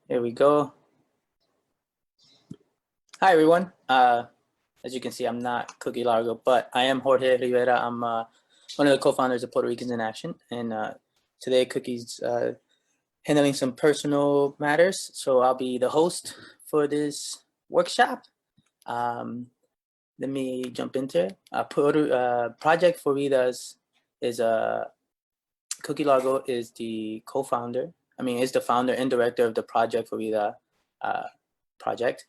Here we go. Hi, everyone. As you can see, I'm not Cookie Largo, but I am Jorge Rivera. I'm one of the co-founders of Puerto Ricans in Action. And today, Cookie's handling some personal matters. So I'll be the host for this workshop. Let me jump into it. Project for Vidas is Cookie Largo is the co-founder. Is the founder and director of the Project for Vida project.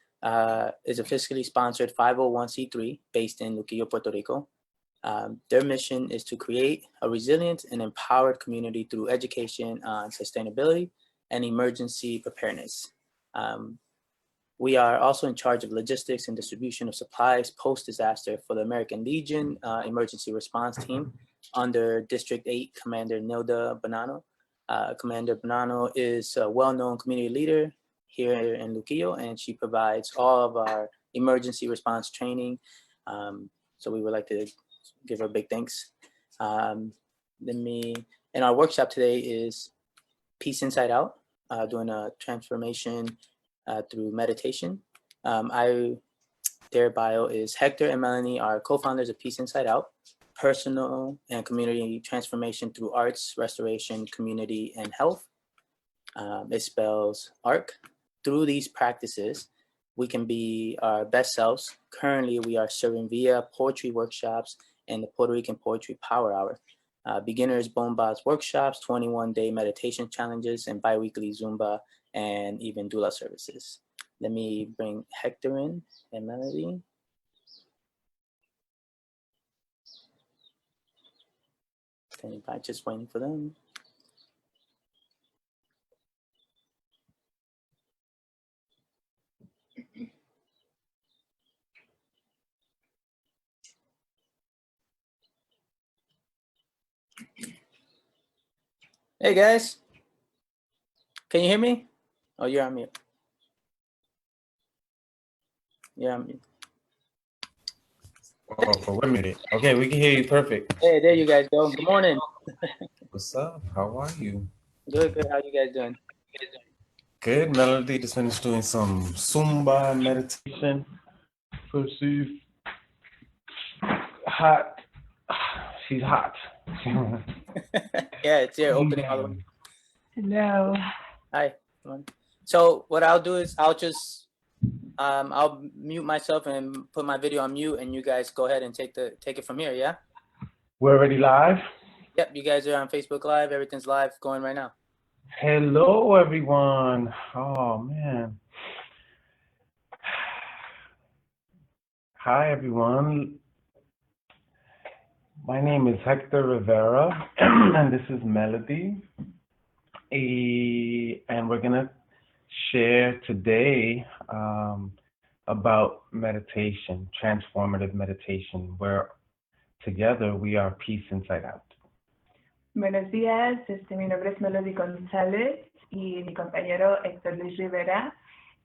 Is a fiscally sponsored 501c3 based in Luquillo, Puerto Rico. Their mission is to create a resilient and empowered community through education on sustainability and emergency preparedness. We are also in charge of logistics and distribution of supplies post-disaster for the American Legion Emergency Response Team under District 8 Commander Nilda Bonanno. Commander Bonanno is a well-known community leader here in Luquillo, and she provides all of our emergency response training. So we would like to give her big thanks. And our workshop today is Peace Inside Out, doing a transformation through meditation. Their bio is Hector and Melody are co-founders of Peace Inside Out, personal and community transformation through arts, restoration, community, and health. It spells ARC. Through these practices, we can be our best selves. Currently, we are serving via poetry workshops and the Puerto Rican Poetry Power Hour, beginners bomba workshops, 21-day meditation challenges, and bi-weekly zumba and even doula services. Let me bring Hector in and Melody. Okay, I'm just waiting for them. Hey guys, can you hear me? Oh, you're on mute. You're on mute. Oh, for 1 minute. Okay, we can hear you perfect. Hey, there you guys go. Good morning. What's up? How are you? Good. How you guys doing? Good. Melody just finished doing some zumba meditation. So she's hot. She's hot. Yeah, it's your opening all the way. Hello. Hi. So what I'll do is I'll just I'll mute myself and put my video on mute, and you guys go ahead and take it from here. Yeah. We're already live. Yep. You guys are on Facebook Live. Everything's live going right now. Hello, everyone. Oh man. Hi, everyone. My name is Hector Rivera, and this is Melody. And we're going to share today about meditation, transformative meditation, where together we are peace inside out. Buenos días, mi nombre es Melody Gonzalez y mi compañero Hector Luis Rivera,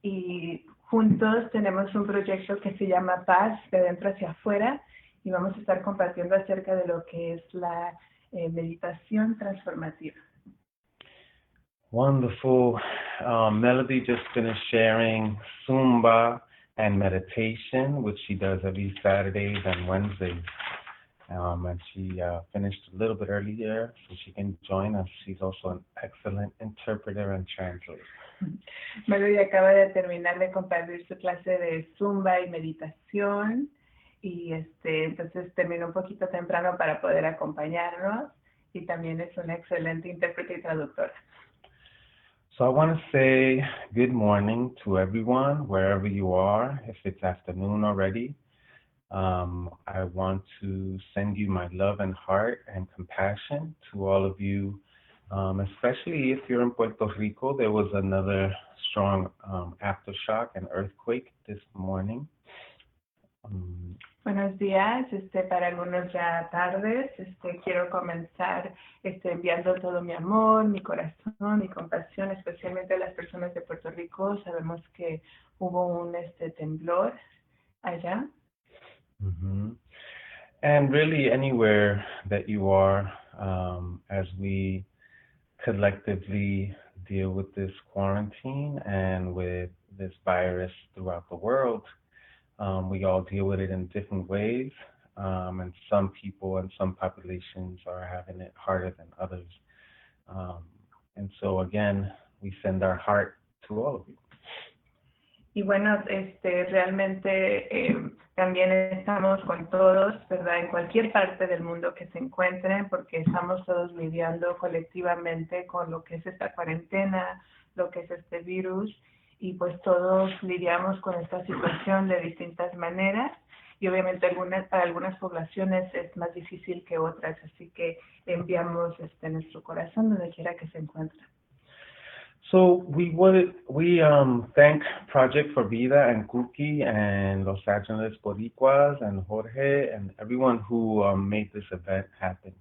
y juntos tenemos un proyecto que se llama Paz de dentro hacia afuera, y vamos a estar compartiendo acerca de lo que es la meditación transformativa. Wonderful. Melody just finished sharing Zumba and meditation, which she does every Saturdays and Wednesdays. And she finished a little bit earlier, so she can join us. She's also an excellent interpreter and translator. Melody acaba de terminar de compartir su clase de Zumba y meditación, y entonces terminó un poquito temprano para poder acompañarnos, y también es una excelente intérprete y traductora. So I want to say good morning to everyone, wherever you are. If it's afternoon already, I want to send you my love and heart and compassion to all of you, especially if you're in Puerto Rico. There was another strong aftershock and earthquake this morning. Buenos días, para algunos ya tardes, quiero comenzar enviando todo mi amor, mi corazón, mi compasión, especialmente a las personas de Puerto Rico. Sabemos que hubo un temblor allá. And really anywhere that you are, as we collectively deal with this quarantine and with this virus throughout the world. We all deal with it in different ways, and some people and some populations are having it harder than others. And so again, we send our heart to all of you. Y bueno, realmente también estamos con todos, ¿verdad? En cualquier parte del mundo que se encuentren, porque estamos todos lidiando colectivamente con lo que es esta cuarentena, lo que es este virus, y pues todos lidiamos con esta situación de distintas maneras, y obviamente para algunas poblaciones es más difícil que otras, así que enviamos nuestro corazón donde quiera que se encuentre. So we thank Project for Vida and Cookie and Los Angeles Boricuas and Jorge and everyone who made this event happen.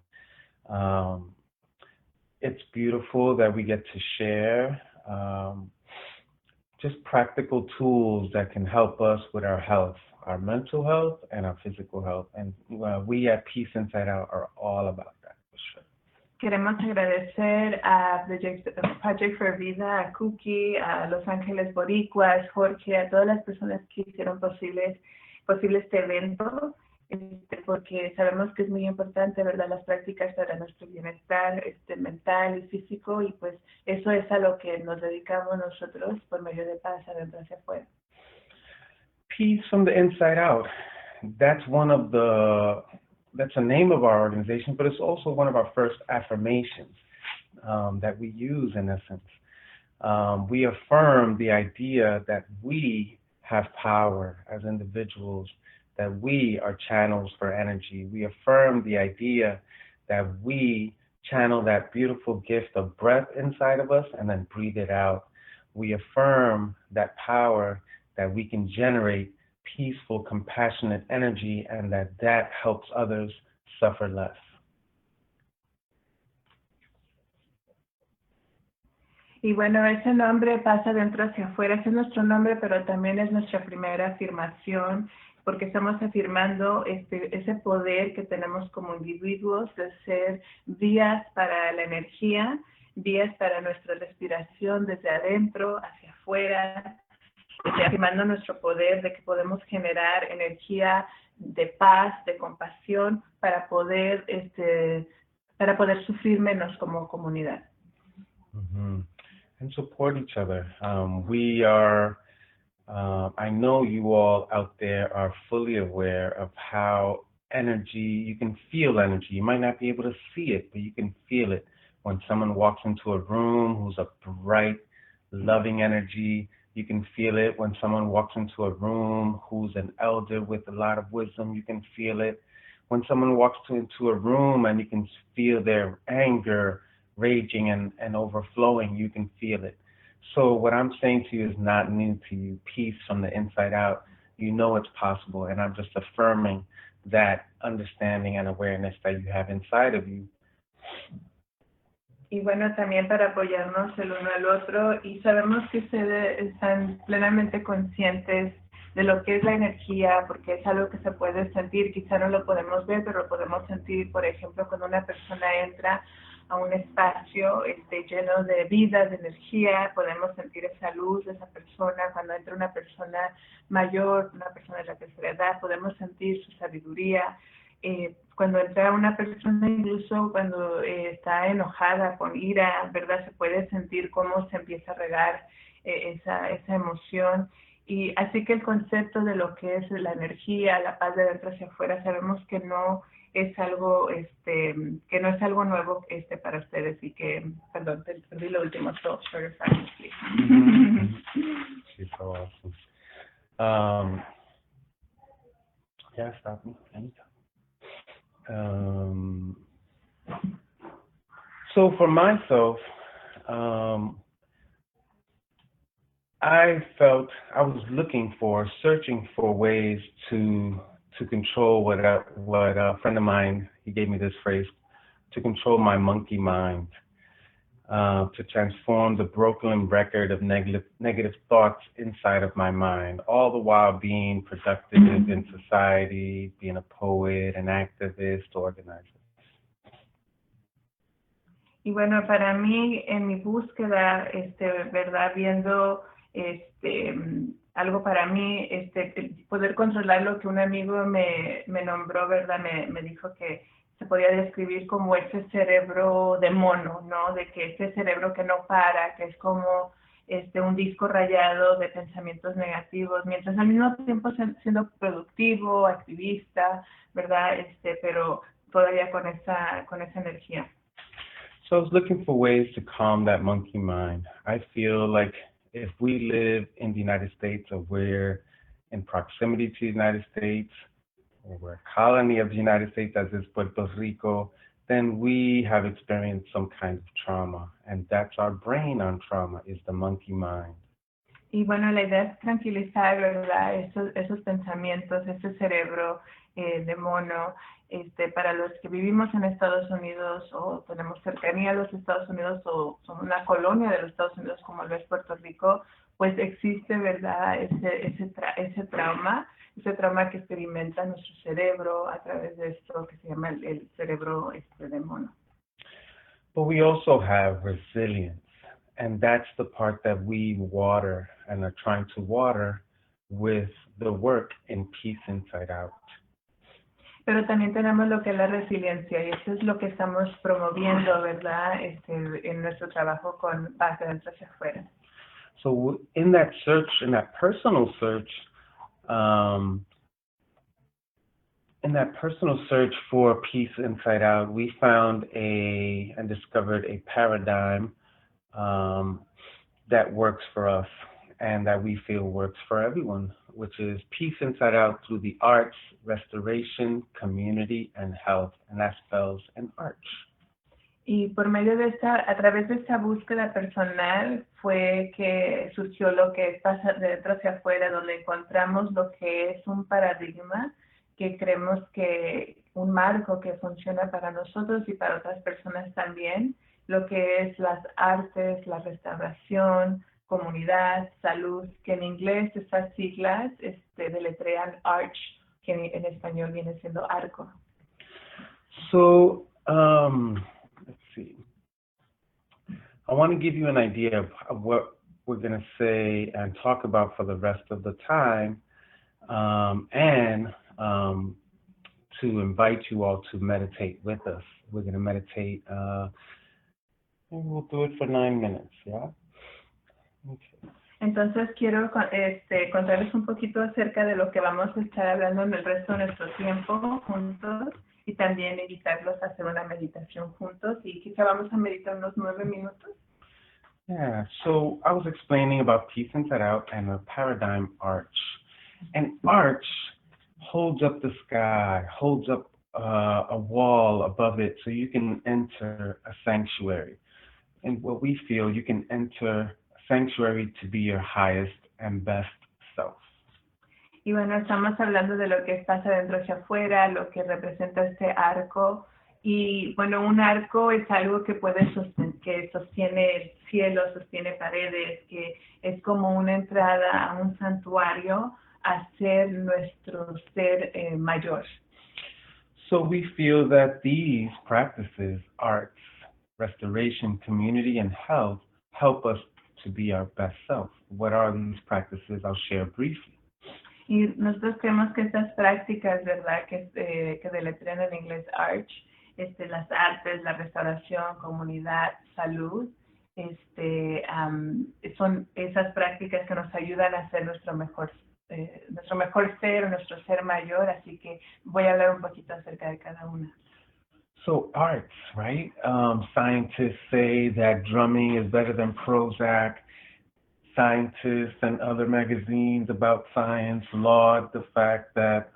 It's beautiful that we get to share just practical tools that can help us with our health, our mental health and our physical health. And we at Peace Inside Out are all about that, for sure. Queremos agradecer a Project for Vida, a Cookie, a Los Ángeles Boricuas, Jorge, a todas las personas que hicieron posible este evento, porque sabemos que es muy importante, ¿verdad?, las prácticas para nuestro bienestar mental y físico, y pues eso es a lo que nos dedicamos nosotros por medio de Paz adentro hacia afuera. Peace from the inside out. That's a name of our organization, but it's also one of our first affirmations that we use in essence. We affirm the idea that we have power as individuals, that we are channels for energy. We affirm the idea that we channel that beautiful gift of breath inside of us and then breathe it out. We affirm that power that we can generate peaceful, compassionate energy, and that helps others suffer less. Y bueno, ese nombre Pasa Adentro hacia afuera, ese es nuestro nombre, pero también es nuestra primera afirmación, porque estamos afirmando ese poder que tenemos como individuos de ser vías para la energía, vías para nuestra respiración desde adentro hacia afuera, afirmando nuestro poder de que podemos generar energía de paz, de compasión, para poder sufrir menos como comunidad. Mm-hmm. And support each other. We are, I know you all out there are fully aware of how energy, you can feel energy. You might not be able to see it, but you can feel it when someone walks into a room who's a bright, loving energy. You can feel it when someone walks into a room who's an elder with a lot of wisdom. You can feel it when someone walks into a room and you can feel their anger raging and overflowing. You can feel it. So what I'm saying to you is not new to you. Peace from the inside out. You know it's possible, and I'm just affirming that understanding and awareness that you have inside of you. Y bueno, también para apoyarnos el uno al otro, y sabemos que ustedes están plenamente conscientes de lo que es la energía, porque es algo que se puede sentir, quizá no lo podemos ver, pero lo podemos sentir, por ejemplo, cuando una persona entra a un espacio lleno de vida, de energía, podemos sentir esa luz de esa persona. Cuando entra una persona mayor, una persona de la tercera edad, podemos sentir su sabiduría. Cuando entra una persona, incluso cuando está enojada, con ira, ¿verdad?, se puede sentir cómo se empieza a regar esa emoción. Y así que el concepto de lo que es la energía, la paz de dentro hacia afuera, sabemos que no es algo que no es algo nuevo para ustedes, y que, perdón, perdí lo último, so short silence, please. She's so awesome. Yeah, stop me anytime. So for myself, I felt I was searching for ways to control what a friend of mine, he gave me this phrase, to control my monkey mind, to transform the broken record of negative thoughts inside of my mind, all the while being productive in society, being a poet, an activist, organizer. Y bueno, para mí, en mi búsqueda, ¿verdad? Viendo algo para mí, poder controlar lo que un amigo me nombró, ¿verdad? Me dijo que se podía describir como ese cerebro de mono, ¿no? De que ese cerebro que no para, que es como un disco rayado de pensamientos negativos, mientras al mismo tiempo siendo productivo, activista, ¿verdad? Pero todavía con esa energía. So I was looking for ways to calm that monkey mind. I feel like if we live in the United States or we're in proximity to the United States, or we're a colony of the United States, as is Puerto Rico, then we have experienced some kind of trauma. And that's our brain on trauma, is the monkey mind. Y bueno, la idea es tranquilizar, ¿verdad? Esos pensamientos, ese cerebro de mono. Para los que vivimos en Estados Unidos o tenemos cercanía a los Estados Unidos o somos una colonia de los Estados Unidos como lo es Puerto Rico, pues existe, ¿verdad? Ese trauma que experimenta nuestro cerebro a través de esto que se llama el cerebro de mono. But we also have resilience, and that's the part that we water and are trying to water with the work in Peace Inside Out. Pero también tenemos lo que es la resiliencia y eso es lo que estamos promoviendo, ¿verdad? En nuestro trabajo con Paz de Dentro hacia Afuera. So in that search, in that personal search for peace inside out, we found and discovered a paradigm that works for us and that we feel works for everyone, which is peace inside out through the arts, restoration, community, and health, and that spells an arch. Y por medio de a través de esta búsqueda personal fue que surgió lo que pasa de dentro hacia afuera, donde encontramos lo que es un paradigma que creemos que un marco que funciona para nosotros y para otras personas también, lo que es las artes, la restauración, comunidad, salud, que en inglés estas siglas deletrean arch, que en español viene siendo arco. So, let's see. I want to give you an idea of what we're going to say and talk about for the rest of the time, and to invite you all to meditate with us. We're going to meditate, maybe we'll do it for 9 minutes, yeah? Okay. Entonces quiero contarles un poquito acerca de lo que vamos a estar hablando en el resto de nuestro tiempo juntos y también invitarlos a hacer una meditación juntos y quizá vamos a meditar unos 9 minutos. Yeah, so I was explaining about Peace Inside Out and a paradigm arch. An arch holds up the sky, holds up a wall above it so you can enter a sanctuary. And what we feel, you can enter a sanctuary to be your highest and best self. Y bueno, estamos hablando de lo que pasa dentro hacia afuera, lo que representa este arco. Y bueno, un arco es algo que que sostiene el cielo, sostiene paredes, que es como una entrada a un santuario a ser nuestro ser mayor. So we feel that these practices, arts, restoration, community, and health, help us to be our best self. What are these practices? I'll share briefly. Y nosotros creemos que estas prácticas, ¿verdad? Que deletrean en inglés arch, las artes, la restauración, comunidad, salud, son esas prácticas que nos ayudan a ser nuestro mejor ser, nuestro ser mayor, así que voy a hablar un poquito acerca de cada una. So arts, right? Scientists say that drumming is better than Prozac. Scientists and other magazines about science laud the fact that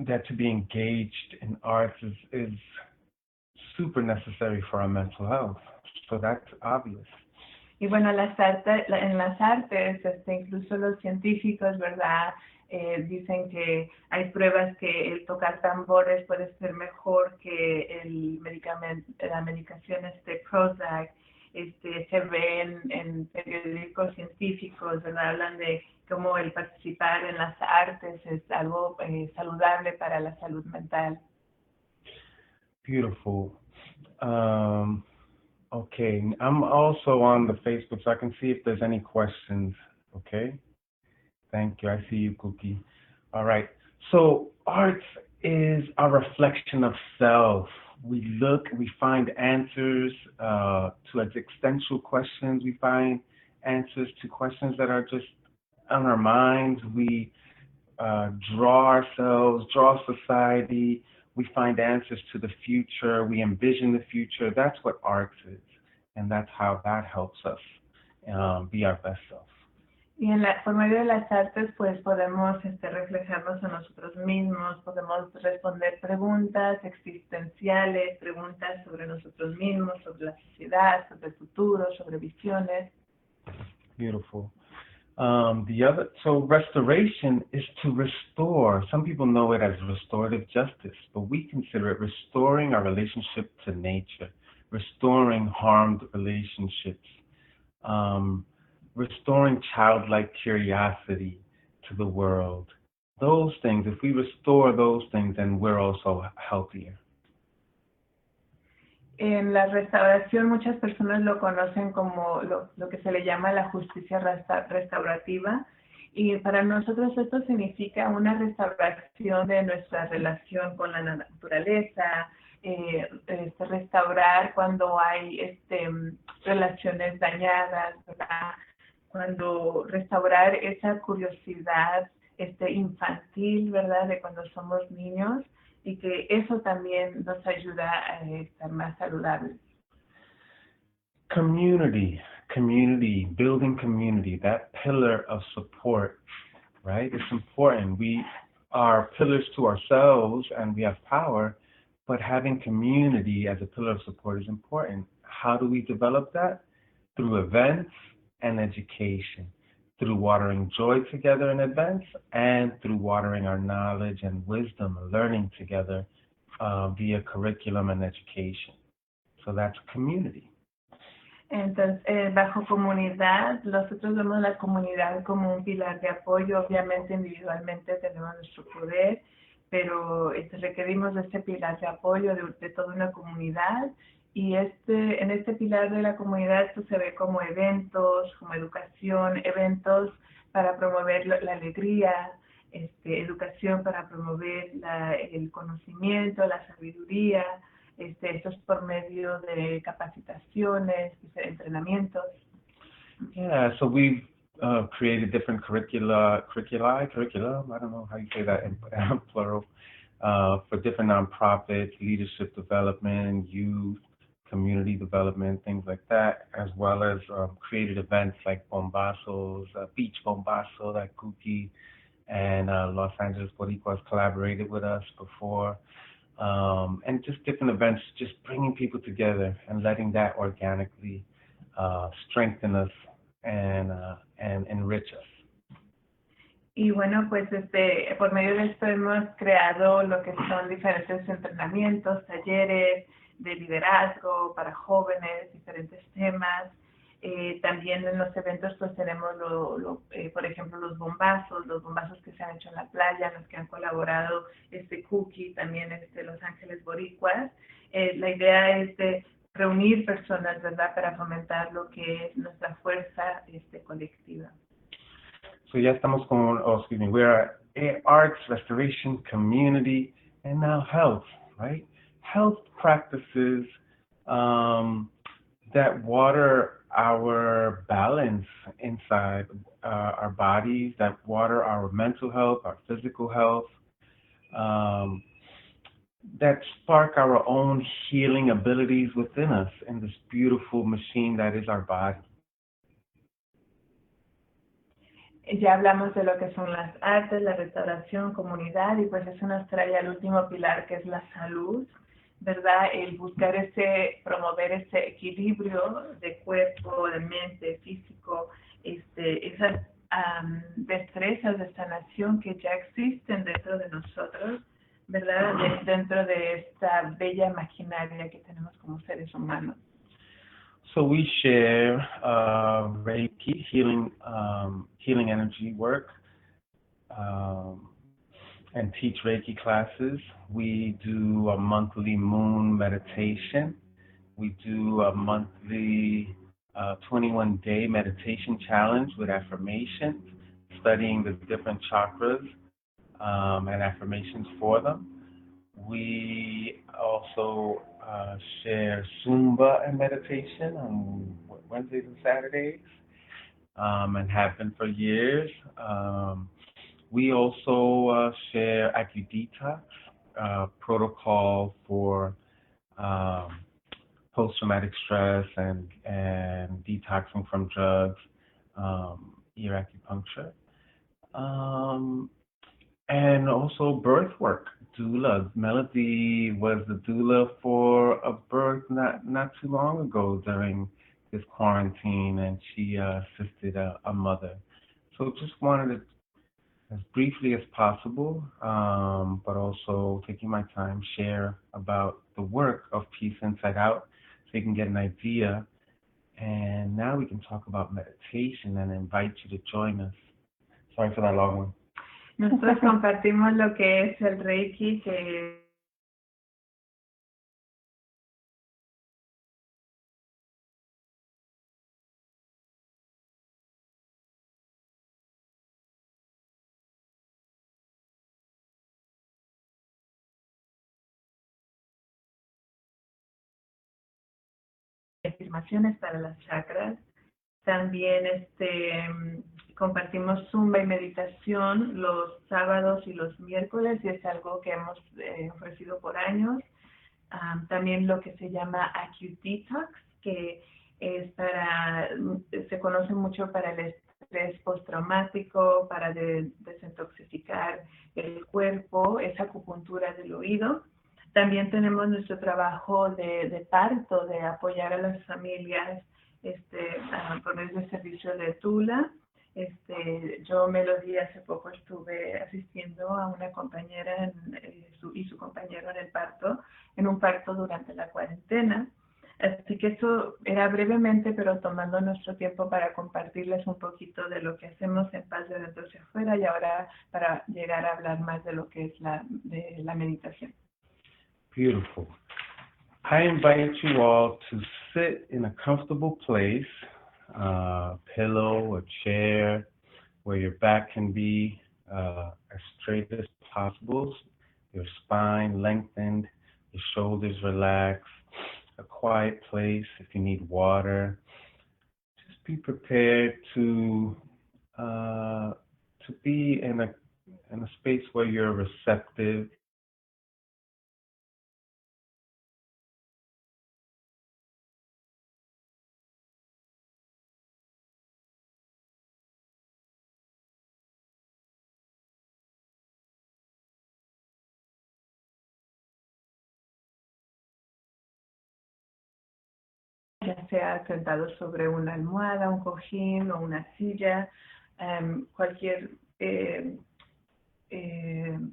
that to be engaged in arts is super necessary for our mental health. So that's obvious. Y bueno, en las artes, incluso los científicos, ¿verdad? Dicen que hay pruebas que el tocar tambores puede ser mejor que la medicación Prozac. Se ve en periódicos científicos, ¿verdad? Hablan de cómo el participar en las artes es algo saludable para la salud mental. Beautiful. Okay, I'm also on the Facebook, so I can see if there's any questions. Okay, thank you. I see you, Cookie. All right. So art is a reflection of self. We look, we find answers to existential questions. We find answers to questions that are just on our minds. We draw ourselves, draw society. We find answers to the future. We envision the future. That's what art is, and that's how that helps us be our best self. Y por medio de las artes, pues podemos reflejarnos a nosotros mismos, podemos responder preguntas existenciales, preguntas sobre nosotros mismos, sobre la sociedad, sobre el futuro, sobre visiones. Beautiful. So restoration is to restore. Some people know it as restorative justice, but we consider it restoring our relationship to nature, restoring harmed relationships, restoring childlike curiosity to the world. Those things, if we restore those things, then we're also healthier. En la restauración muchas personas lo conocen como lo que se le llama la justicia restaurativa, y para nosotros esto significa una restauración de nuestra relación con la naturaleza, restaurar cuando hay relaciones dañadas, ¿verdad? Cuando restaurar esa curiosidad infantil, ¿verdad? De cuando somos niños, y que eso también nos ayuda a estar más saludables. Community, building community, that pillar of support, right? It's important. We are pillars to ourselves and we have power, but having community as a pillar of support is important. How do we develop that? Through events and education. Through watering joy together in events, and through watering our knowledge and wisdom and learning together via curriculum and education. So that's community. Entonces, bajo comunidad, nosotros vemos la comunidad como un pilar de apoyo. Obviamente, individualmente tenemos nuestro poder, pero requerimos de este pilar de apoyo de toda una comunidad. Y en este pilar de la comunidad pues, se ve como eventos, como educación, eventos para promover la alegría, educación para promover el conocimiento, la sabiduría, esto es por medio de capacitaciones, entrenamientos. Yeah, so we've created different curriculum, I don't know how you say that in plural, for different nonprofits, leadership development, youth, community development, things like that, as well as created events like bombazos, beach bombazo that Cookie and Los Angeles Boricuas collaborated with us before, and just different events, just bringing people together and letting that organically strengthen us and enrich us. Y bueno, pues por medio de esto hemos creado lo que son diferentes entrenamientos, talleres de liderazgo para jóvenes, diferentes temas. También en los eventos pues tenemos, por ejemplo, los bombazos que se han hecho en la playa, los que han colaborado Cookie, también Los Ángeles Boricuas. La idea es de reunir personas, ¿verdad?, para fomentar lo que es nuestra fuerza colectiva. So ya estamos con, we are arts, restoration, community, and now health, right? Health practices that water our balance inside our bodies, that water our mental health, our physical health, that spark our own healing abilities within us in this beautiful machine that is our body. Ya hablamos de lo que son las artes, la restauración, comunidad, y pues eso nos trae al último pilar, que es la salud, ¿verdad? El buscar promover ese equilibrio de cuerpo, de mente, físico, esas destrezas de sanación que ya existen dentro de nosotros, ¿verdad? Dentro de esta bella maquinaria que tenemos como seres humanos. So we share Reiki, healing energy work, and teach Reiki classes. We do a monthly moon meditation We do a monthly 21-day meditation challenge with affirmations, studying the different chakras and affirmations for them. We also share zumba and meditation on Wednesdays and Saturdays, and have been for years. We also share AcuDetox, protocol for post-traumatic stress and detoxing from drugs, ear acupuncture, and also birth work, doula. Melody was the doula for a birth not too long ago during this quarantine, and she assisted a mother. So just wanted to, as briefly as possible, but also taking my time, share about the work of Peace Inside Out so you can get an idea. And now we can talk about meditation and invite you to join us. Sorry for that long one. Nosotros compartimos lo que es el Reiki, que afirmaciones para las chakras. También compartimos zumba y meditación los sábados y los miércoles, y es algo que hemos ofrecido por años. También lo que se llama AcuDetox, que es se conoce mucho para el estrés postraumático, para desintoxicar el cuerpo, es acupuntura del oído. También tenemos nuestro trabajo de parto, de apoyar a las familias por medio del servicio de doula. Yo, Melody, hace poco estuve asistiendo a una compañera y su compañero en el parto, en un parto durante la cuarentena. Así que eso era brevemente, pero tomando nuestro tiempo para compartirles un poquito de lo que hacemos en Paz de Dentro hacia Afuera, y ahora para llegar a hablar más de lo que es de la meditación. Beautiful. I invite you all to sit in a comfortable place, a pillow, a chair, where your back can be as straight as possible, your spine lengthened, your shoulders relaxed, a quiet place if you need water. Just be prepared to be in a space where you're receptive. Ya sea sentado sobre una almohada, un cojín o una silla, cualquier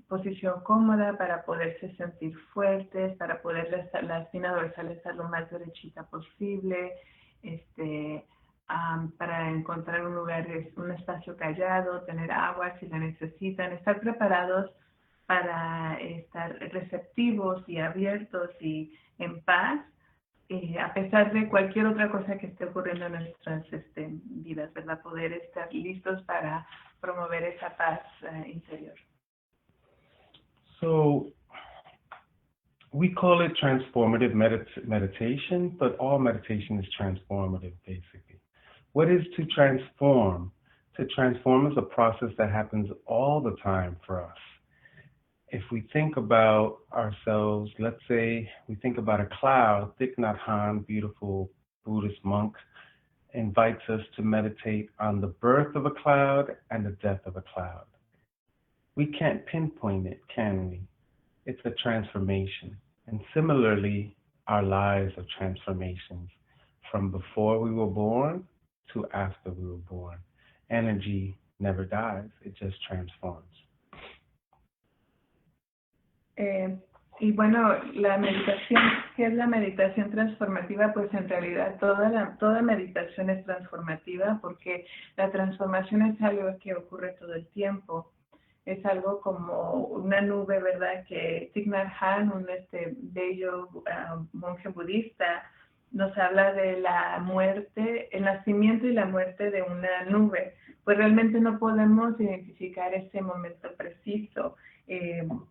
posición cómoda para poderse sentir fuertes, para poder la espina dorsal estar lo más derechita posible, para encontrar un lugar, un espacio callado, tener agua si la necesitan, estar preparados para estar receptivos y abiertos y en paz, a pesar de cualquier otra cosa que esté ocurriendo en nuestras vidas, ¿verdad? Poder estar listos para promover esa paz interior. So we call it transformative meditation, but all meditation is transformative, basically. What is to transform? To transform is a process that happens all the time for us. If we think about ourselves, let's say we think about a cloud, Thich Nhat Hanh, beautiful Buddhist monk, invites us to meditate on the birth of a cloud and the death of a cloud. We can't pinpoint it, can we? It's a transformation. And similarly, our lives are transformations from before we were born to after we were born. Energy never dies, it just transforms. Y bueno, la meditación, ¿qué es la meditación transformativa? Pues en realidad toda meditación es transformativa, porque la transformación es algo que ocurre todo el tiempo. Es algo como una nube, ¿verdad? Que Thich Nhat Hanh, un bello monje budista, nos habla de la muerte, el nacimiento y la muerte de una nube. Pues realmente no podemos identificar ese momento preciso,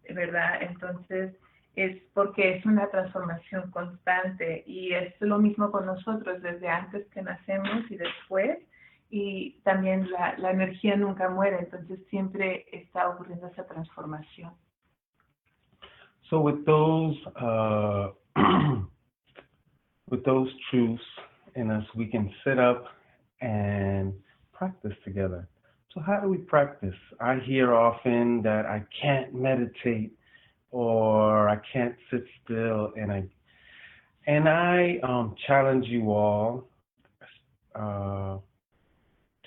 ¿verdad? Entonces, es porque es una transformación constante y es lo mismo con nosotros desde antes que nacemos y después, y también la energía nunca muere, entonces siempre está ocurriendo esa transformación. So with those with those truths in us, we can sit up and practice together. So how do we practice? I hear often that I can't meditate or I can't sit still, and I challenge you all to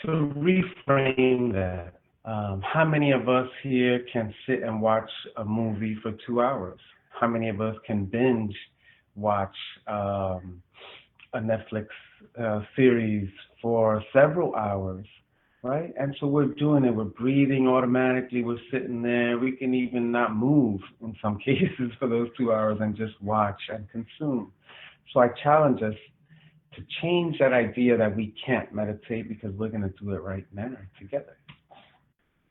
reframe that. How many of us here can sit and watch a movie for 2 hours? How many of us can binge watch a Netflix series for several hours, right? And so we're doing it. We're breathing automatically. We're sitting there. We can even not move in some cases for those 2 hours and just watch and consume. So I challenge us to change that idea that we can't meditate, because we're going to do it right now together.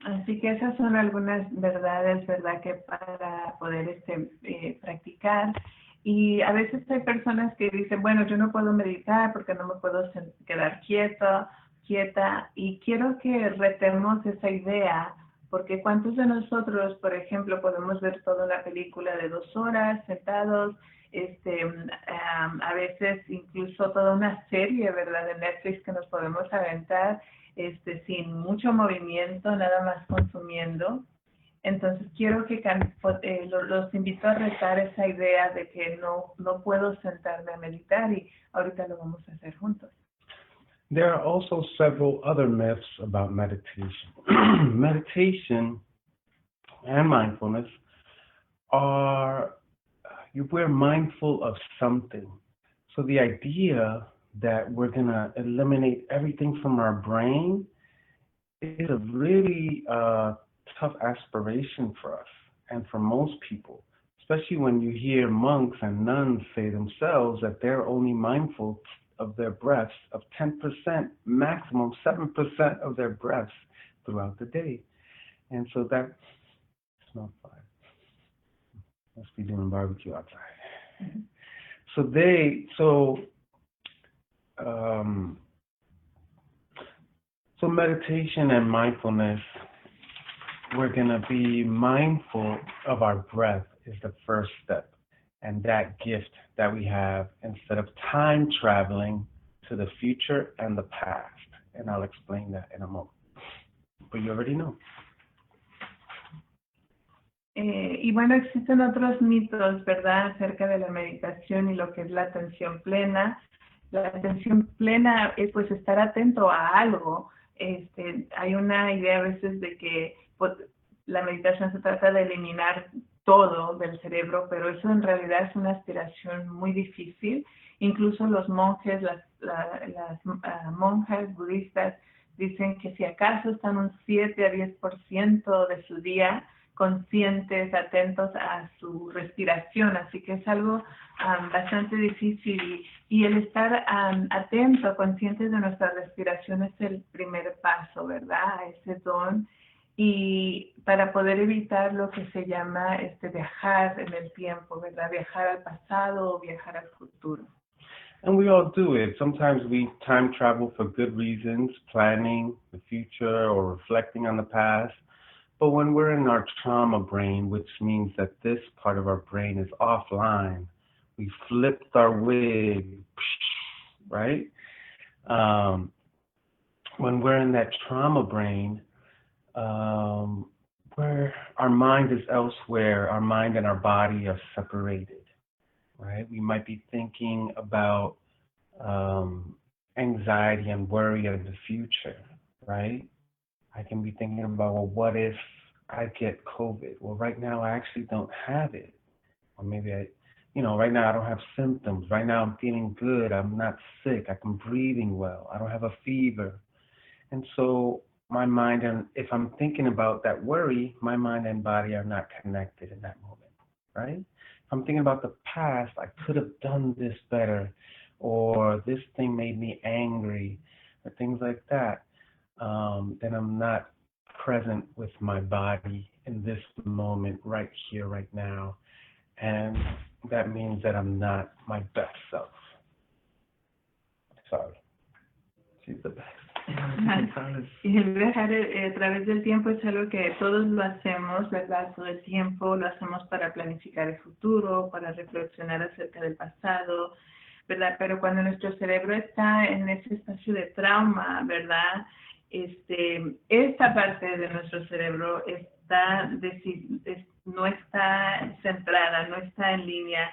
Así que esas son algunas verdades, ¿verdad?, que para poder practicar. Y a veces hay personas que dicen, bueno, yo no puedo meditar porque no me puedo quedar quieta, y quiero que retemos esa idea, porque ¿cuántos de nosotros, por ejemplo, podemos ver toda una película de 2 horas sentados, a veces incluso toda una serie, ¿verdad?, de Netflix que nos podemos aventar sin mucho movimiento, nada más consumiendo? Entonces quiero que los invito a retar esa idea de que no puedo sentarme a meditar, y ahorita lo vamos a hacer juntos. There are also several other myths about meditation. Meditation and mindfulness are, we're mindful of something. So the idea that we're going to eliminate everything from our brain is a really tough aspiration for us and for most people, especially when you hear monks and nuns say themselves that they're only mindful of their breaths, of 10%, maximum 7% of their breaths throughout the day. And so that smells fire. Must be doing barbecue outside. Mm-hmm. So meditation and mindfulness, we're going to be mindful of our breath is the first step, and that gift that we have, instead of time traveling to the future and the past. And I'll explain that in a moment. But you already know. Y bueno, existen otros mitos, ¿verdad?, acerca de la meditación y lo que es la atención plena. La atención plena es pues estar atento a algo. Hay una idea a veces de que la meditación se trata de eliminar todo del cerebro, pero eso en realidad es una aspiración muy difícil. Incluso los monjes, las monjas budistas dicen que si acaso están un 7 a 10% de su día conscientes, atentos a su respiración, así que es algo bastante difícil, y el estar atento, conscientes de nuestra respiración es el primer paso, ¿verdad?, a ese don, y para poder evitar lo que se llama viajar en el tiempo, ¿verdad?, viajar al pasado o viajar al futuro. And we all do it. Sometimes we time travel for good reasons, planning the future or reflecting on the past. But when we're in our trauma brain, which means that this part of our brain is offline, we flipped our wig, right? When we're in that trauma brain, where our mind is elsewhere, our mind and our body are separated, right? We might be thinking about anxiety and worry of the future, right? I can be thinking about, well, what if I get COVID? Well, right now I actually don't have it. Or maybe right now I don't have symptoms. Right now I'm feeling good. I'm not sick. I'm breathing well. I don't have a fever. And so my mind, and if I'm thinking about that worry, my mind and body are not connected in that moment, right? If I'm thinking about the past, I could have done this better, or this thing made me angry, or things like that, then I'm not present with my body in this moment, right here, right now. And that means that I'm not my best self. Sorry. She's the best. Y el viajar a través del tiempo es algo que todos lo hacemos, ¿verdad? Todo el tiempo lo hacemos para planificar el futuro, para reflexionar acerca del pasado, ¿verdad? Pero cuando nuestro cerebro está en ese espacio de trauma, ¿verdad? Esta parte de nuestro cerebro no está centrada, no está en línea.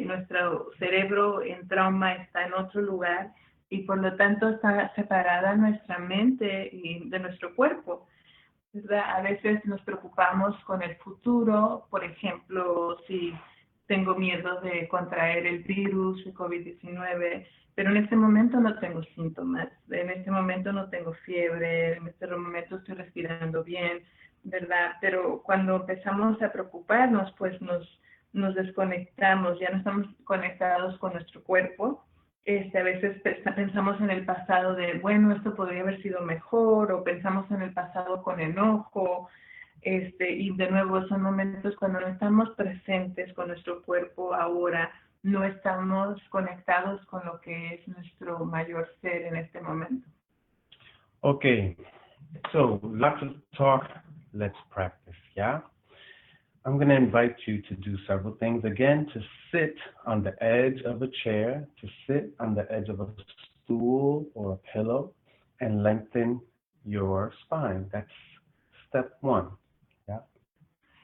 Nuestro cerebro en trauma está en otro lugar y por lo tanto está separada nuestra mente y de nuestro cuerpo, ¿verdad? A veces nos preocupamos con el futuro, por ejemplo, si tengo miedo de contraer el virus, el COVID-19, pero en este momento no tengo síntomas, en este momento no tengo fiebre, en este momento estoy respirando bien, ¿verdad? Pero cuando empezamos a preocuparnos, pues nos desconectamos, ya no estamos conectados con nuestro cuerpo. A veces pensamos en el pasado de, bueno, esto podría haber sido mejor, o pensamos en el pasado con enojo, y de nuevo son momentos cuando no estamos presentes con nuestro cuerpo ahora, no estamos conectados con lo que es nuestro mayor ser en este momento. Okay, so lots of talk, let's practice, yeah? I'm going to invite you to do several things. Again, to sit on the edge of a chair, to sit on the edge of a stool or a pillow, and lengthen your spine. That's step one. Yeah.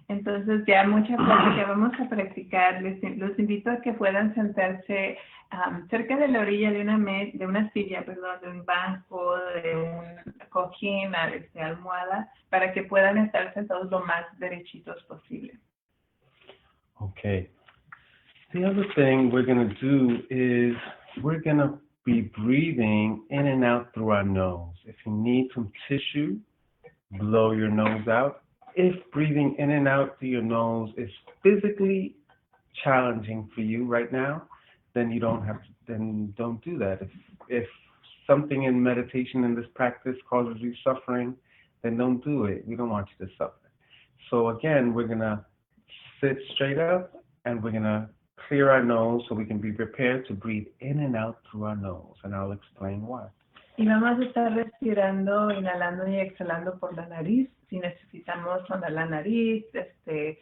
Entonces ya mucha práctica vamos a practicar. Los invito a que puedan sentarse cerca de la orilla de una silla, perdón, de un banco, de un cojín, almohada, para que puedan estar sentados lo más derechitos posible. Okay. The other thing we're going to do is we're going to be breathing in and out through our nose. If you need some tissue, blow your nose out. If breathing in and out through your nose is physically challenging for you right now, then you don't do that. If something in meditation in this practice causes you suffering, then don't do it. We don't want you to suffer. So again, we're going to sit straight up and we're going to clear our nose so we can be prepared to breathe in and out through our nose, and I'll explain why. Y vamos a estar respirando, inhalando y exhalando por la nariz. Si necesitamos sonar la nariz, es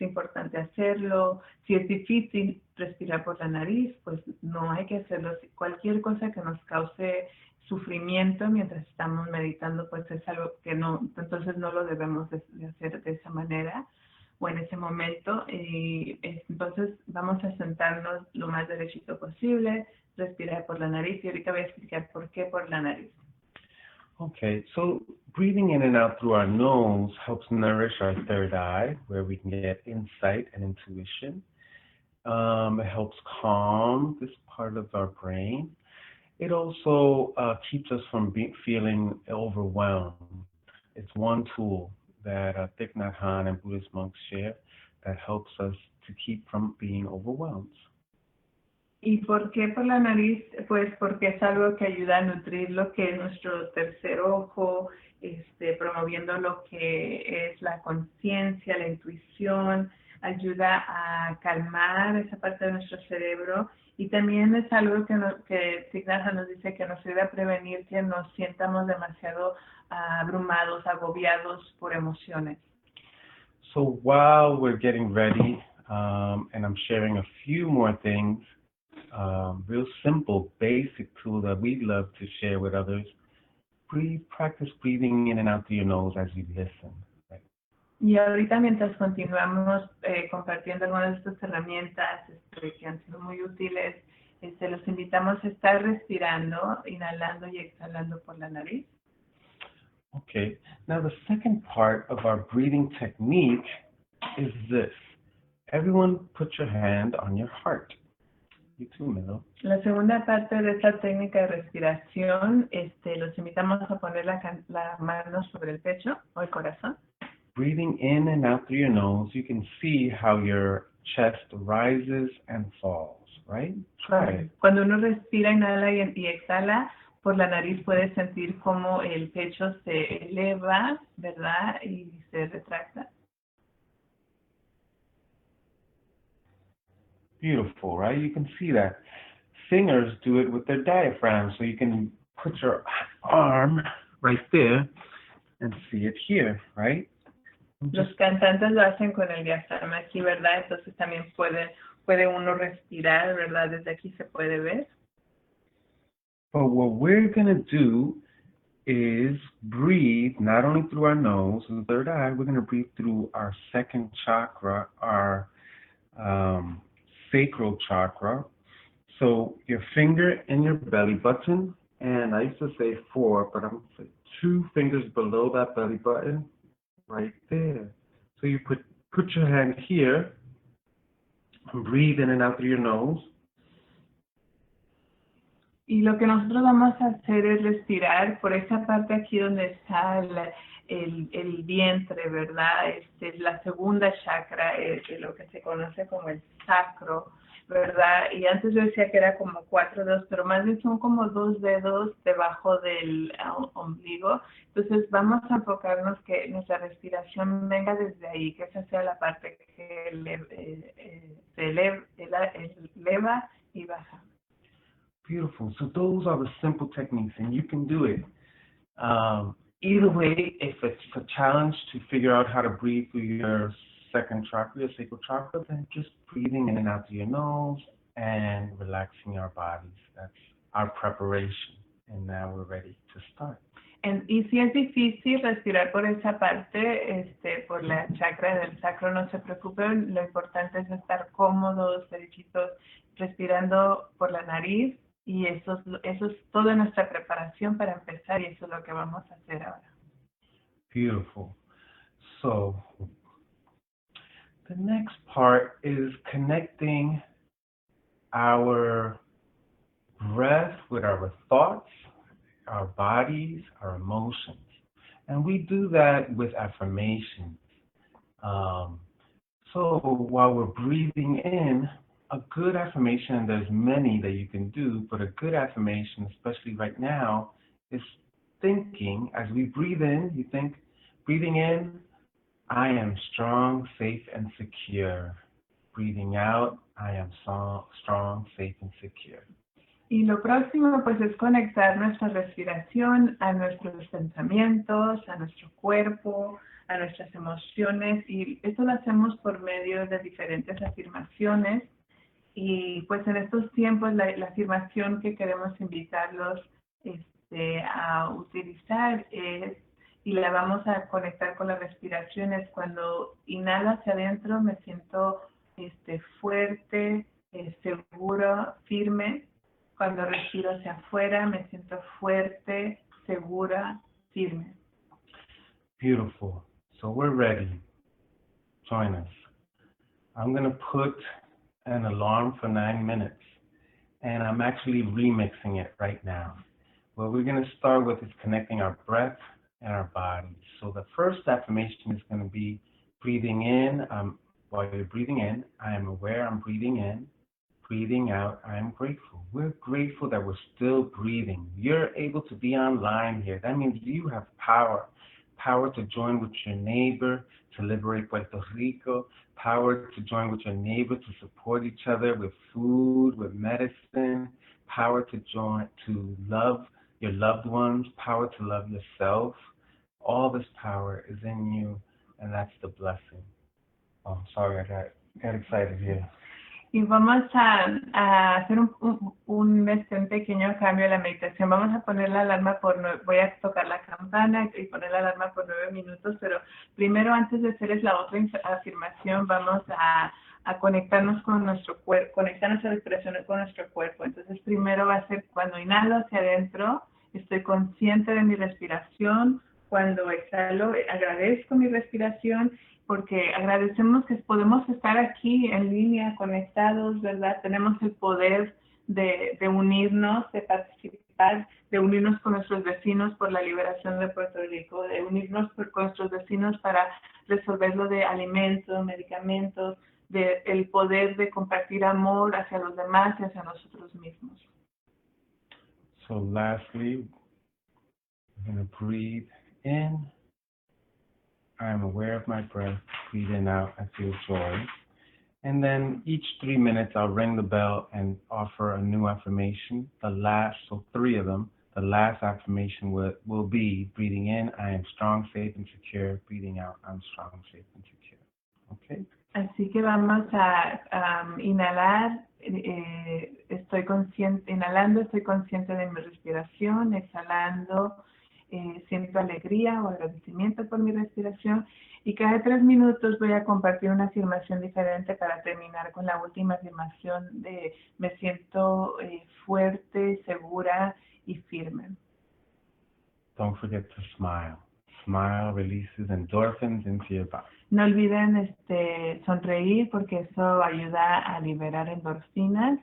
importante hacerlo. Si es difícil respirar por la nariz, pues no hay que hacerlo. Cualquier cosa que nos cause sufrimiento mientras estamos meditando, pues es algo que entonces no lo debemos de hacer de esa manera o en ese momento. Y entonces vamos a sentarnos lo más derechito posible, respirar por la nariz, y ahorita voy a explicar por qué por la nariz. Okay, so breathing in and out through our nose helps nourish our third eye, where we can get insight and intuition. It helps calm this part of our brain. It also keeps us from feeling overwhelmed. It's one tool that Thich Nhat Hanh and Buddhist monks share that helps us to keep from being overwhelmed. ¿Y por qué por la nariz? Pues porque es algo que ayuda a nutrir lo que es nuestro tercer ojo, promoviendo lo que es la conciencia, la intuición, ayuda a calmar esa parte de nuestro cerebro, y también es algo que Thich Nhat Hanh nos dice que nos ayuda a prevenir que nos sientamos demasiado abrumados, agobiados por emociones. So while we're getting ready, and I'm sharing a few more things, real simple, basic tool that we love to share with others. Practice breathing in and out through your nose as you listen. Right? Y ahorita mientras continuamos compartiendo algunas de estas herramientas que han sido muy útiles, los invitamos a estar respirando, inhalando y exhalando por la nariz. Okay, now the second part of our breathing technique is this. Everyone put your hand on your heart. You too, Melo. La segunda parte de esta técnica de respiración, los invitamos a poner la mano sobre el pecho o el corazón. breathing in and out through your nose, you can see how your chest rises and falls, right? Try it. Cuando uno respira, inhala y exhala, por la nariz puedes sentir como el pecho se eleva, ¿verdad? Y se retracta. Beautiful, right? You can see that. Singers do it with their diaphragm, so you can put your arm right there and see it here, right? Los cantantes lo hacen con el diafragma aquí, ¿verdad? Entonces también puede uno respirar, ¿verdad? Desde aquí se puede ver. But what we're going to do is breathe not only through our nose, the third eye, we're going to breathe through our second chakra, our sacral chakra. So your finger in your belly button, and I used to say 4, but I'm going to say 2 fingers below that belly button, right there. So you put your hand here, and breathe in and out through your nose. Y lo que nosotros vamos a hacer es respirar por esa parte aquí donde está el vientre, ¿verdad? Es la segunda chakra, lo que se conoce como el sacro, ¿verdad? Y antes yo decía que era como 4 dedos, pero más bien son como 2 dedos debajo del ombligo. Entonces vamos a enfocarnos que nuestra respiración venga desde ahí, que esa sea la parte que se eleva y baja. Beautiful. So those are the simple techniques, and you can do it. Either way, if it's a challenge to figure out how to breathe through your second chakra, your sacral chakra, then just breathing in and out through your nose and relaxing our bodies. That's our preparation, and now we're ready to start. Y si es difícil respirar por esa parte, por la chakra del sacro, no se preocupen, lo importante es estar cómodos, derechitos, respirando por la nariz, y eso es toda nuestra preparación para empezar, y eso es lo que vamos a hacer ahora. Beautiful. So the next part is connecting our breath with our thoughts, our bodies, our emotions. And we do that with affirmations. So while we're breathing in, a good affirmation, and there's many that you can do, but a good affirmation, especially right now, is thinking, as we breathe in, you think, breathing in, I am strong, safe, and secure. Breathing out, I am strong, safe, and secure. Y lo próximo pues es conectar nuestra respiración a nuestros pensamientos, a nuestro cuerpo, a nuestras emociones, y esto lo hacemos por medio de diferentes afirmaciones. Y pues en estos tiempos la afirmación que queremos invitarlos a utilizar es, y la vamos a conectar con la respiración, es cuando inhalo hacia adentro me siento fuerte, seguro, firme. Cuando respiro hacia afuera me siento fuerte, segura, firme. Beautiful. So we're ready. Join us. I'm going to put an alarm for 9 minutes, and I'm actually remixing it right now. What we're going to start with is connecting our breath and our bodies. So the first affirmation is going to be breathing in. While you're breathing in, I am aware I'm breathing in. Breathing out, I am grateful. We're grateful that we're still breathing. You're able to be online here. That means you have power. Power to join with your neighbor to liberate Puerto Rico. Power to join with your neighbor to support each other with food, with medicine. Power to join to love your loved ones. Power to love yourself. All this power is in you, and that's the blessing. Oh, sorry, I got excited here. Y vamos a hacer un pequeño cambio en la meditación. Vamos a poner la alarma voy a tocar la campana y poner la alarma por 9 minutos, pero primero, antes de hacer la otra afirmación, vamos a conectarnos con nuestro cuerpo, conectar nuestra respiración con nuestro cuerpo. Entonces, primero va a ser cuando inhalo hacia adentro, estoy consciente de mi respiración. Cuando exhalo, agradezco mi respiración, porque agradecemos que podemos estar aquí en línea, conectados, ¿verdad? Tenemos el poder de unirnos, de participar libertad, de unirnos con nuestros vecinos por la liberación de Puerto Rico, de unirnos con nuestros vecinos para resolver lo de alimentos, medicamentos, de el poder de compartir amor hacia los demás y hacia nosotros mismos. So lastly, I'm going to breathe in. I am aware of my breath. Breathe in, out. I feel joy. And then each 3 minutes, I'll ring the bell and offer a new affirmation. So 3 of them. The last affirmation will be breathing in, I am strong, safe, and secure. Breathing out, I'm strong, safe, and secure. Okay? Así que vamos a inhalar, inhalando estoy consciente de mi respiración, exhalando siento alegría o agradecimiento por mi respiración y cada 3 minutos voy a compartir una afirmación diferente para terminar con la última afirmación de me siento fuerte, segura y firme. Don't forget to smile. Smile releases endorphins into your body. No olviden sonreír porque eso ayuda a liberar endorfinas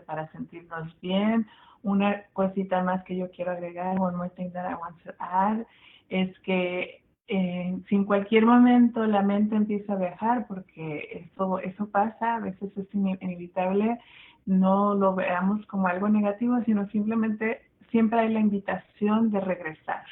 para sentirnos bien. Una cosita más que yo quiero agregar, one more thing that I want to add, es que si en cualquier momento la mente empieza a viajar, porque eso pasa, a veces es inevitable, no lo veamos como algo negativo, sino simplemente siempre hay la invitación de regresar,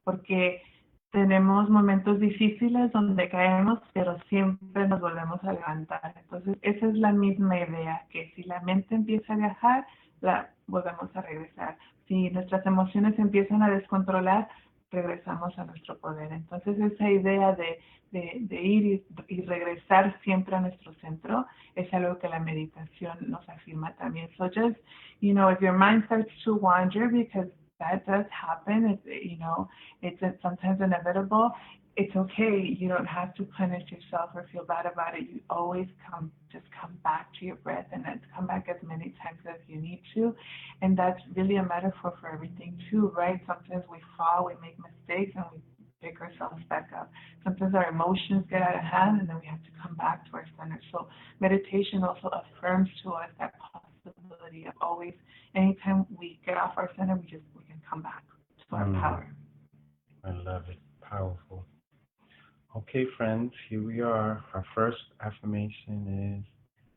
porque tenemos momentos difíciles donde caemos, pero siempre nos volvemos a levantar. Entonces, esa es la misma idea, que si la mente empieza a viajar, la volvemos a regresar. Si nuestras emociones empiezan a descontrolar, regresamos a nuestro poder. Entonces, esa idea de ir y regresar siempre a nuestro centro es algo que la meditación nos afirma también. So just, if your mind starts to wander, because that does happen, it's sometimes inevitable, it's okay. You don't have to punish yourself or feel bad about it. You always just come back to your breath and then come back as many times as you need to. And that's really a metaphor for everything too, right? Sometimes we fall, we make mistakes, and we pick ourselves back up. Sometimes our emotions get out of hand and then we have to come back to our center. So meditation also affirms to us that possibility of always, anytime we get off our center, we can come back to our power. I love it. Powerful. Okay, friends, here we are. Our first affirmation is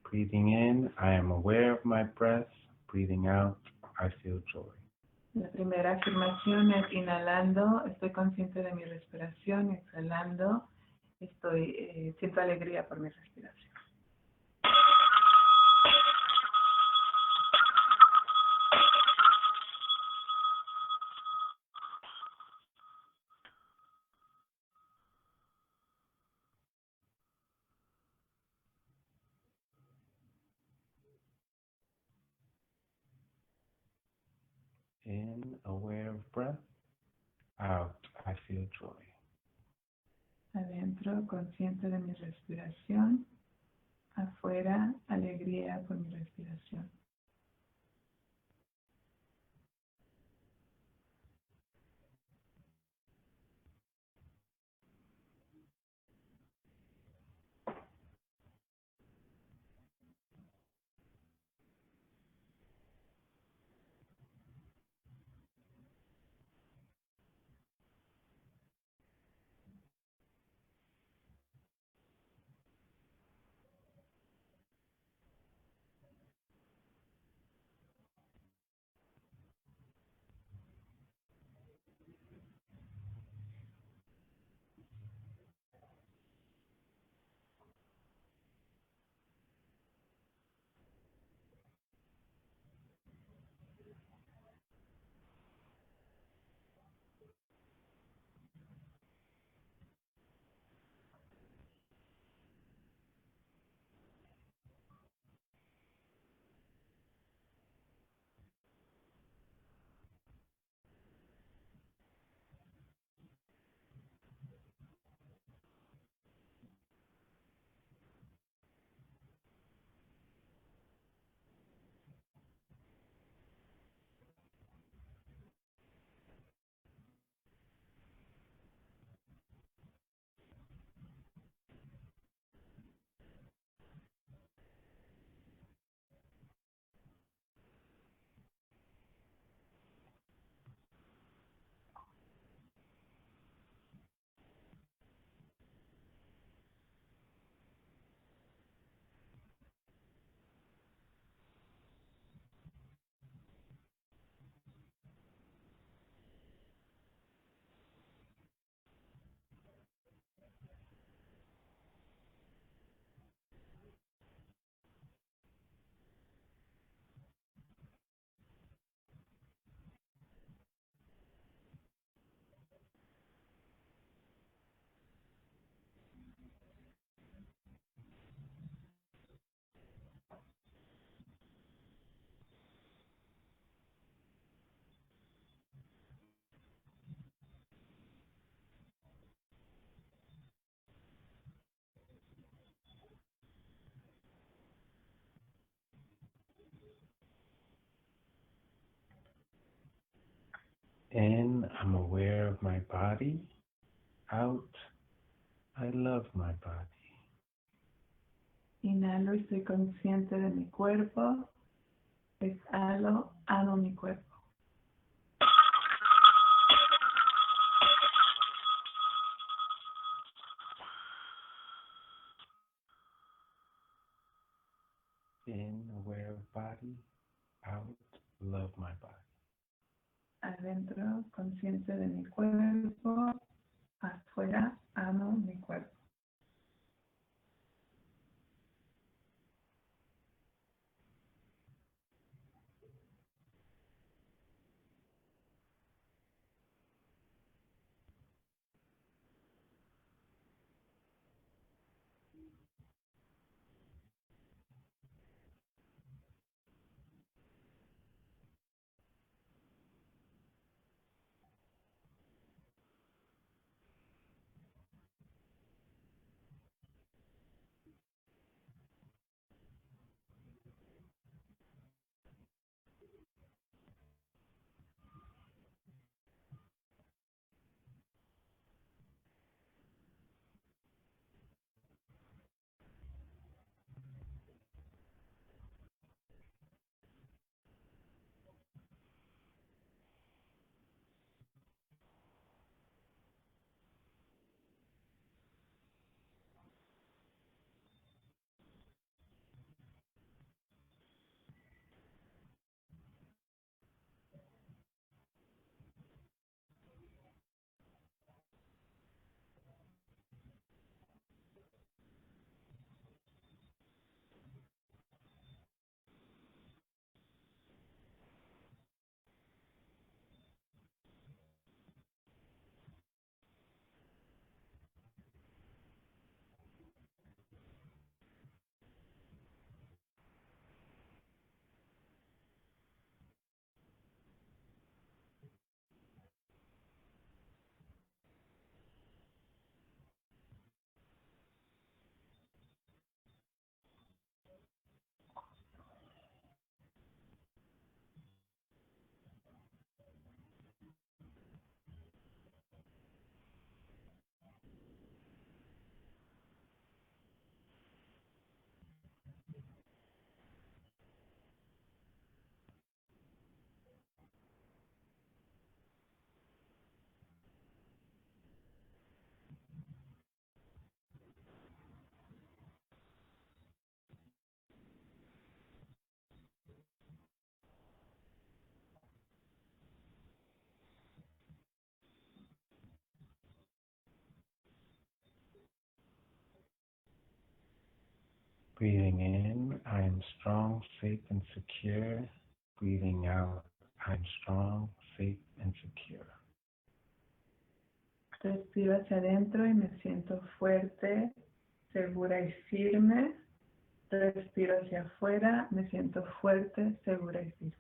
breathing in, I am aware of my breath. Breathing out, I feel joy. La primera afirmación es inhalando, estoy consciente de mi respiración, exhalando, siento alegría por mi respiración. In, aware of breath. Out, I feel joy. Adentro, consciente de mi respiración. Afuera, alegría por mi respiración. In, I'm aware of my body. Out, I love my body. Inhalo y estoy consciente de mi cuerpo. Exhalo, amo mi cuerpo. In, aware of body. Out, love my body. Adentro, consciente de mi cuerpo. Afuera, amo mi cuerpo. Breathing in, I am strong, safe, and secure. Breathing out, I am strong, safe, and secure. Respiro hacia adentro y me siento fuerte, segura y firme. Respiro hacia afuera, me siento fuerte, segura y firme.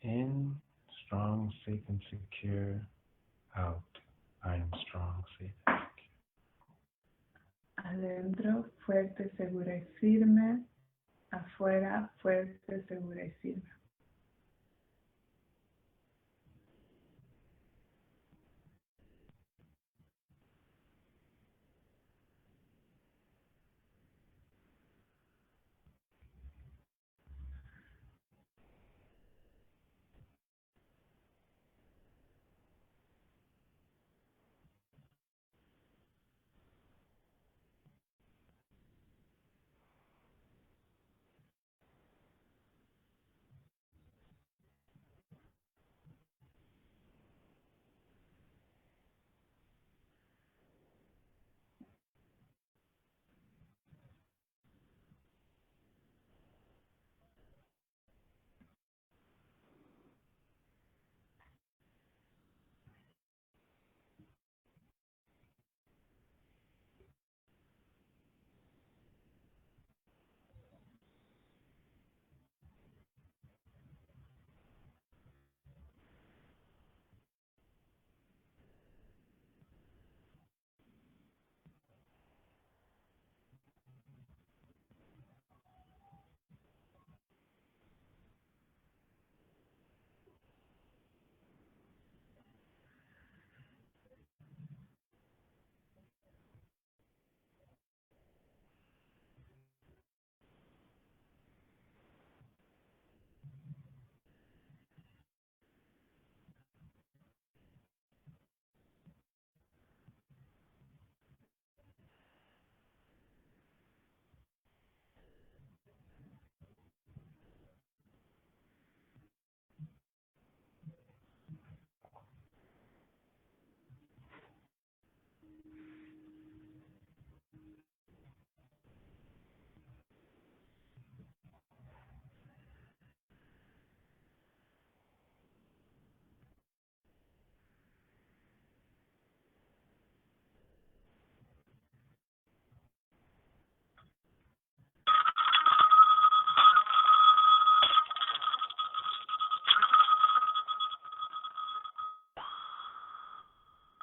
In, strong, safe, and secure. Out, I am strong, safe, and secure. Adentro, fuerte, segura y firme. Afuera, fuerte, segura y firme.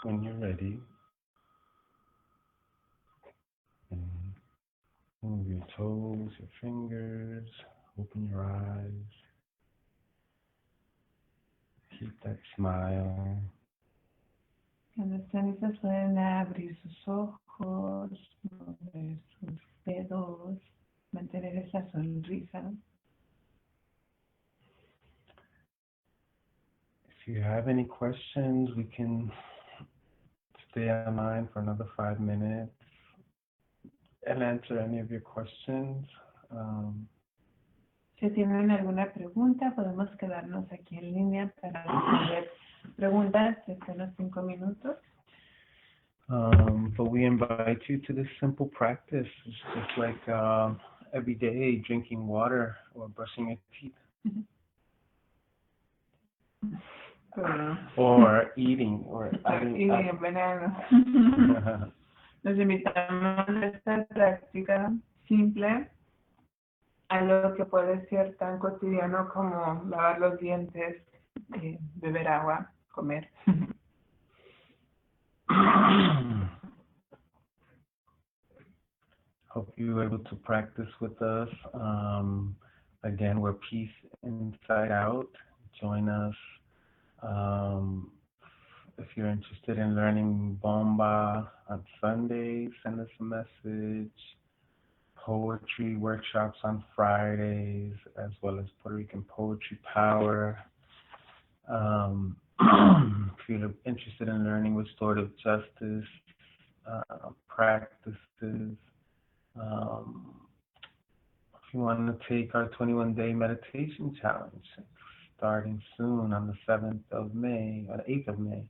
when you're ready. And move your toes, your fingers, open your eyes. Keep that smile. Cuando estén listos pueden abrir sus ojos, mover sus dedos, mantener esa sonrisa. If you have any questions, we can stay online for another 5 minutes and answer any of your questions. Si tienen alguna pregunta, podemos quedarnos aquí en línea para responder preguntas de unos 5 minutos. But we invite you to this simple practice. It's just like every day drinking water or brushing your teeth. Or eating or eating en verano. Nos invitamos a esta práctica simple, algo que puede ser tan cotidiano como lavar los dientes, beber agua, comer. Hope you were able to practice with us. Again, we're Peace Inside Out. Join us. If you're interested in learning bomba on Sundays, send us a message. Poetry workshops on Fridays, as well as Puerto Rican Poetry Power. If you're interested in learning restorative justice practices, if you want to take our 21-day meditation challenge, starting soon on the 7th of May, or the 8th of May.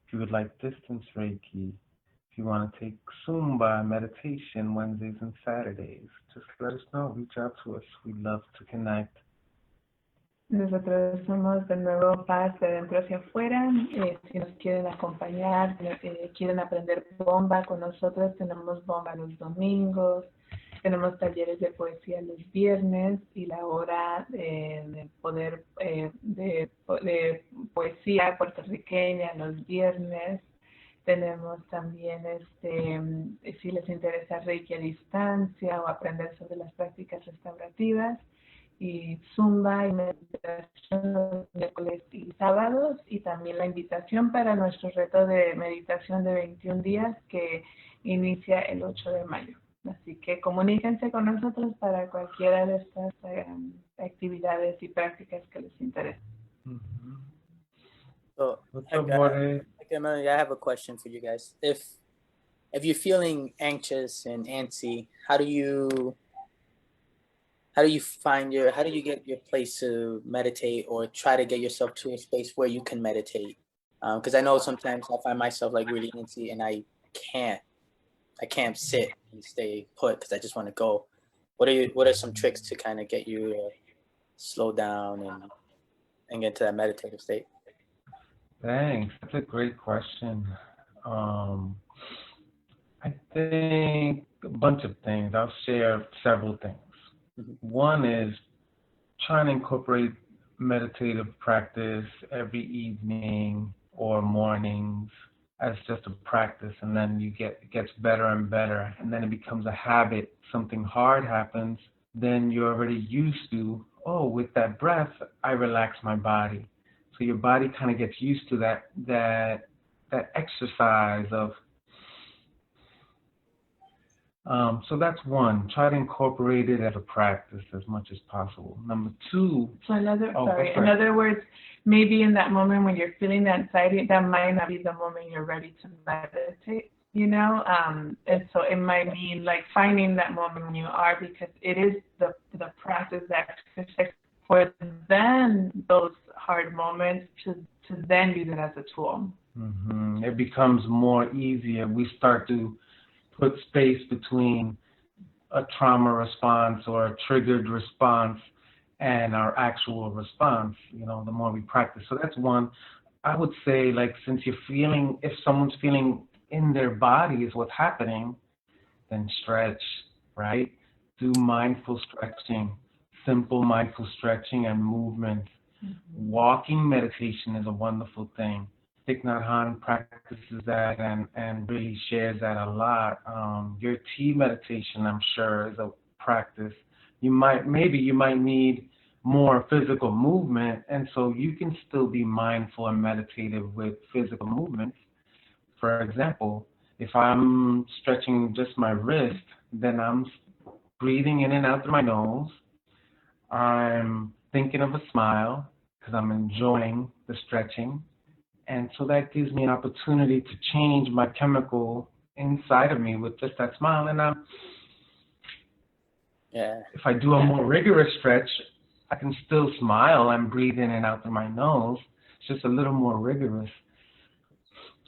If you would like distance Reiki, if you want to take zumba meditation Wednesdays and Saturdays, just let us know, reach out to us. We'd love to connect. Nosotros somos de nuevo Paz de dentro hacia afuera. Si nos quieren acompañar, quieren aprender bomba con nosotros, tenemos bomba los domingos. Tenemos talleres de poesía los viernes y la hora de poder de poesía puertorriqueña los viernes. Tenemos también, si les interesa Reiki a distancia o aprender sobre las prácticas restaurativas, y zumba y meditación los miércoles y sábados, y también la invitación para nuestro reto de meditación de 21 días que inicia el 8 de mayo. Así que comuníquense con nosotros para cualquiera de estas actividades y prácticas que les interesen. So, Hector, Melody, I have a question for you guys. If you're feeling anxious and antsy, how do you get your place to meditate, or try to get yourself to a space where you can meditate? Because I know sometimes I find myself like really antsy and I can't sit and stay put because I just want to go. What are some tricks to kind of get you to slow down and get to that meditative state? Thanks. That's a great question. I think a bunch of things. I'll share several things. Mm-hmm. One is trying to incorporate meditative practice every evening or mornings as just a practice, and then it gets better and better, and then it becomes a habit. Something hard happens, then you're already used to, with that breath, I relax my body. So your body kind of gets used to that exercise of. So that's one. Try to incorporate it as a practice as much as possible. Number two. So in other words, maybe in that moment when you're feeling the anxiety, that might not be the moment you're ready to meditate, and so it might mean like finding that moment when you are, because it is the practice, that exercise for then those hard moments to then use it as a tool. Mm-hmm. It becomes more easier. We start to put space between a trauma response or a triggered response and our actual response, the more we practice. So that's one. I would say, like, if someone's feeling in their body is what's happening, then stretch, right? Do mindful stretching, simple mindful stretching and movement. Mm-hmm. Walking meditation is a wonderful thing. Thich Nhat Hanh practices that and really shares that a lot. Your tea meditation, I'm sure, is a practice. You might need more physical movement, and so you can still be mindful and meditative with physical movements. For example, if I'm stretching just my wrist, then I'm breathing in and out through my nose. I'm thinking of a smile because I'm enjoying the stretching. And so that gives me an opportunity to change my chemical inside of me with just that smile. And if I do a more rigorous stretch, I can still smile and breathe in and out through my nose. It's just a little more rigorous.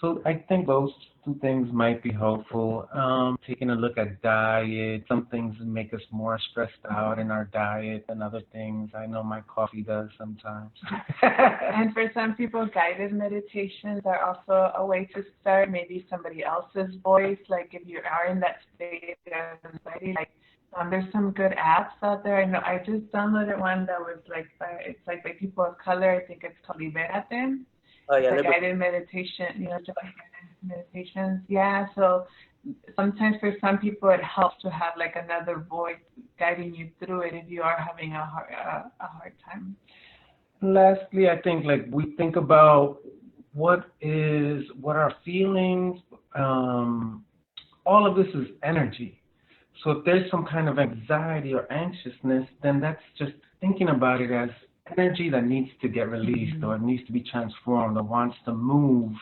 So I think those two things might be helpful. Taking a look at diet. Some things make us more stressed out in our diet than other things. I know my coffee does sometimes. And for some people, guided meditations are also a way to start. Maybe somebody else's voice, like if you are in that state of anxiety, like there's some good apps out there. I know I just downloaded one that was like it's like by people of color. I think it's called Rivera. Oh yeah, guided meditation, just like meditations. Yeah, so sometimes for some people it helps to have like another voice guiding you through it if you are having a hard time. Lastly, I think like we think about what our feelings. All of this is energy. So if there's some kind of anxiety or anxiousness, then that's just thinking about it as energy that needs to get released or needs to be transformed or wants to move.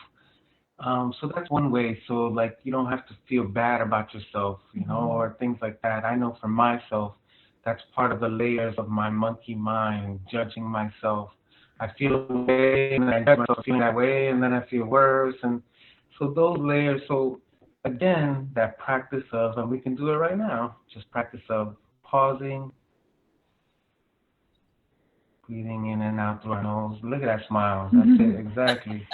So that's one way. So like you don't have to feel bad about yourself, or things like that. I know for myself, that's part of the layers of my monkey mind, judging myself. I feel a way and I judge myself feeling that way, and then I feel worse. And so those layers. So again, that practice of, and we can do it right now, just practice of pausing, breathing in and out through our nose. Look at that smile. That's it, exactly.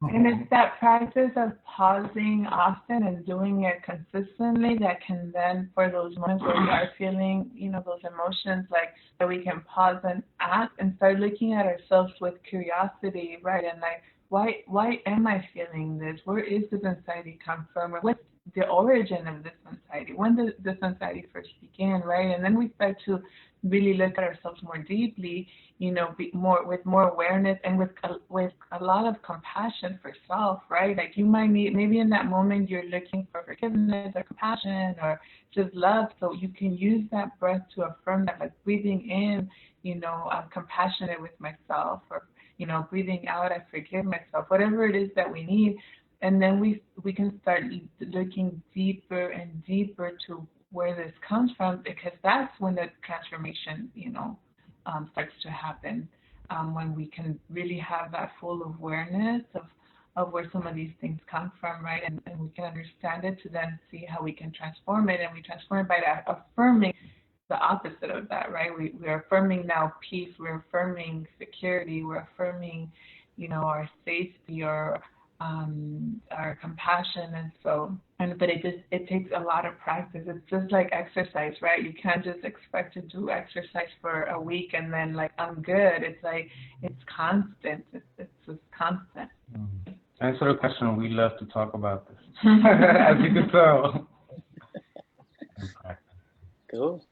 And it's that practice of pausing often and doing it consistently that can then, for those moments where we are feeling, those emotions, like that we can pause and act and start looking at ourselves with curiosity, right? And like, why am I feeling this? Where is this anxiety come from? Or what's the origin of this anxiety? When did this anxiety first begin, right? And then we start to really look at ourselves more deeply, be more with more awareness and with a lot of compassion for self, right? Like you might need, maybe in that moment you're looking for forgiveness or compassion or just love, so you can use that breath to affirm that, like breathing in, I'm compassionate with myself, or breathing out, I forgive myself, whatever it is that we need. And then we can start looking deeper and deeper to where this comes from, because that's when the transformation, starts to happen, when we can really have that full awareness of where some of these things come from, right? And we can understand it to then see how we can transform it. And we transform it by that affirming the opposite of that, right? We're affirming now peace, we're affirming security, we're affirming, our safety, or our compassion. And so, but it takes a lot of practice. It's just like exercise, right? You can't just expect to do exercise for a week and then like, I'm good. It's like, it's constant. It's just constant. Mm-hmm. Answer the question. We love to talk about this, as you can tell. Cool.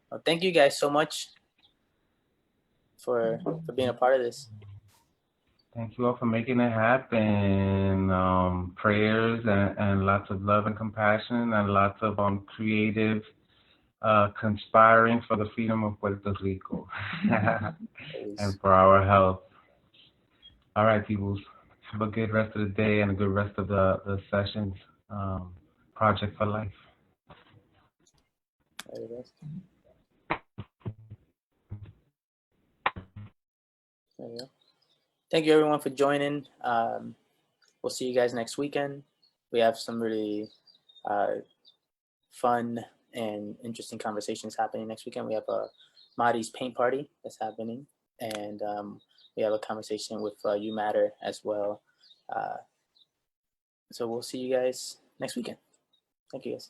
Well, thank you guys so much for being a part of this. Thank you all for making it happen. Prayers and lots of love and compassion and lots of creative conspiring for the freedom of Puerto Rico and for our health. All right, people. Have a good rest of the day and a good rest of the sessions. Project for life. There you go. Thank you everyone for joining. We'll see you guys next weekend. We have some really fun and interesting conversations happening next weekend. We have a Mari's paint party that's happening, and we have a conversation with You Matter as well. So we'll see you guys next weekend. Thank you guys.